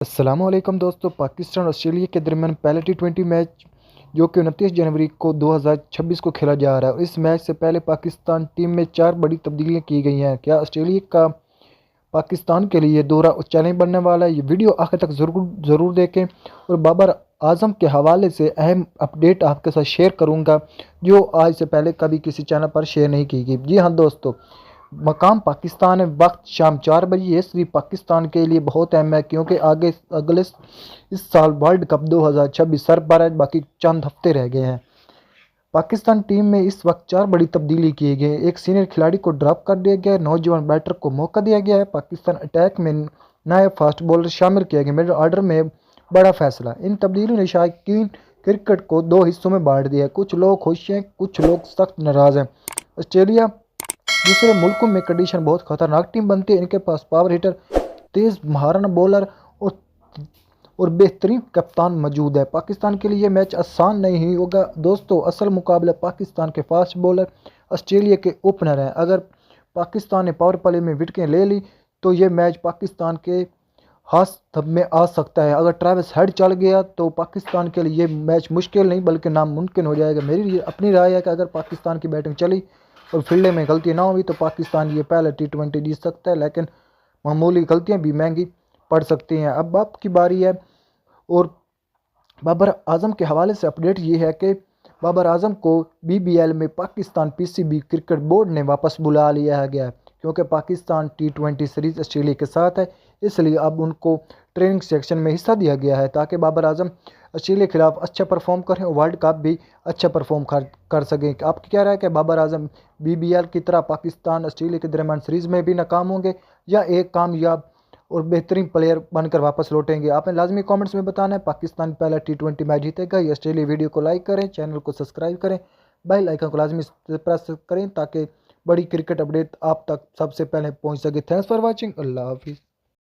अस्सलामुअलैकुम दोस्तों। पाकिस्तान और ऑस्ट्रेलिया के दरमियान पहला टी20 मैच जो कि 29 जनवरी को 2026 को खेला जा रहा है। इस मैच से पहले पाकिस्तान टीम में 4 बड़ी तब्दीलियां की गई हैं। क्या ऑस्ट्रेलिया का पाकिस्तान के लिए दोहरा चैलेंज बनने वाला है? ये वीडियो आखिर तक ज़रूर देखें और बाबर आजम के हवाले से अहम अपडेट आपके साथ शेयर करूंगा जो आज से पहले कभी किसी चैनल पर शेयर नहीं की गई। जी हाँ दोस्तों, मकाम पाकिस्तान है, वक्त शाम 4 बजे। ये सिर्फ पाकिस्तान के लिए बहुत अहम है क्योंकि आगे अगले इस साल वर्ल्ड कप 2026 सर पर है, बाकी चंद हफ्ते रह गए हैं। पाकिस्तान टीम में इस वक्त 4 बड़ी तब्दीली की गई है। एक सीनियर खिलाड़ी को ड्रॉप कर दिया गया है, नौजवान बैटर को मौका दिया गया है। पाकिस्तान अटैक में नए फास्ट बॉलर शामिल किया गया। मिडिल ऑर्डर में बड़ा फैसला। इन तब्दीलियों ने शायकीन क्रिकेट को 2 हिस्सों में बांट दिया है। कुछ लोग खुश हैं, कुछ लोग सख्त नाराज हैं। ऑस्ट्रेलिया दूसरे मुल्कों में कंडीशन बहुत खतरनाक टीम बनती है। इनके पास पावर हिटर, तेज महारना बॉलर और बेहतरीन कप्तान मौजूद है। पाकिस्तान के लिए ये मैच आसान नहीं होगा दोस्तों। असल मुकाबला पाकिस्तान के फास्ट बॉलर ऑस्ट्रेलिया के ओपनर हैं। अगर पाकिस्तान ने पावर प्ले में विकेटें ले ली तो ये मैच पाकिस्तान के हाथ में आ सकता है। अगर ट्रेविस हेड चल गया तो पाकिस्तान के लिए ये मैच मुश्किल नहीं बल्कि नामुमकिन हो जाएगा। मेरी अपनी राय है कि अगर पाकिस्तान की बैटिंग चली और फील्डिंग में गलती ना हुई तो पाकिस्तान ये पहला टी20 जीत सकता है, लेकिन मामूली गलतियां भी महंगी पड़ सकती हैं। अब आपकी बारी है। और बाबर आजम के हवाले से अपडेट ये है कि बाबर आजम को बीबीएल में पाकिस्तान पीसीबी क्रिकेट बोर्ड ने वापस बुला लिया गया है क्योंकि पाकिस्तान टी20 सीरीज़ ऑस्ट्रेलिया के साथ है, इसलिए अब उनको ट्रेनिंग सेक्शन में हिस्सा दिया गया है ताकि बाबर आजम ऑस्ट्रेलिया के खिलाफ अच्छा परफॉर्म करें और वर्ल्ड कप भी अच्छा परफॉर्म कर सकें। आपकी क्या राय है कि बाबर आजम बीबीएल की तरह पाकिस्तान ऑस्ट्रेलिया के दरमियान सीरीज़ में भी नाकाम होंगे या एक कामयाब और बेहतरीन प्लेयर बनकर वापस लौटेंगे? आपने लाजमी कमेंट्स में बताना है। पाकिस्तान पहला टी20 मैच जीतेगा या ऑस्ट्रेलिया? वीडियो को लाइक करें, चैनल को सब्सक्राइब करें, बेल आइकन को लाजमी प्रेस करें ताकि बड़ी क्रिकेट अपडेट आप तक सबसे पहले पहुंच सके। Thanks for watching. अल्लाह हाफिज़।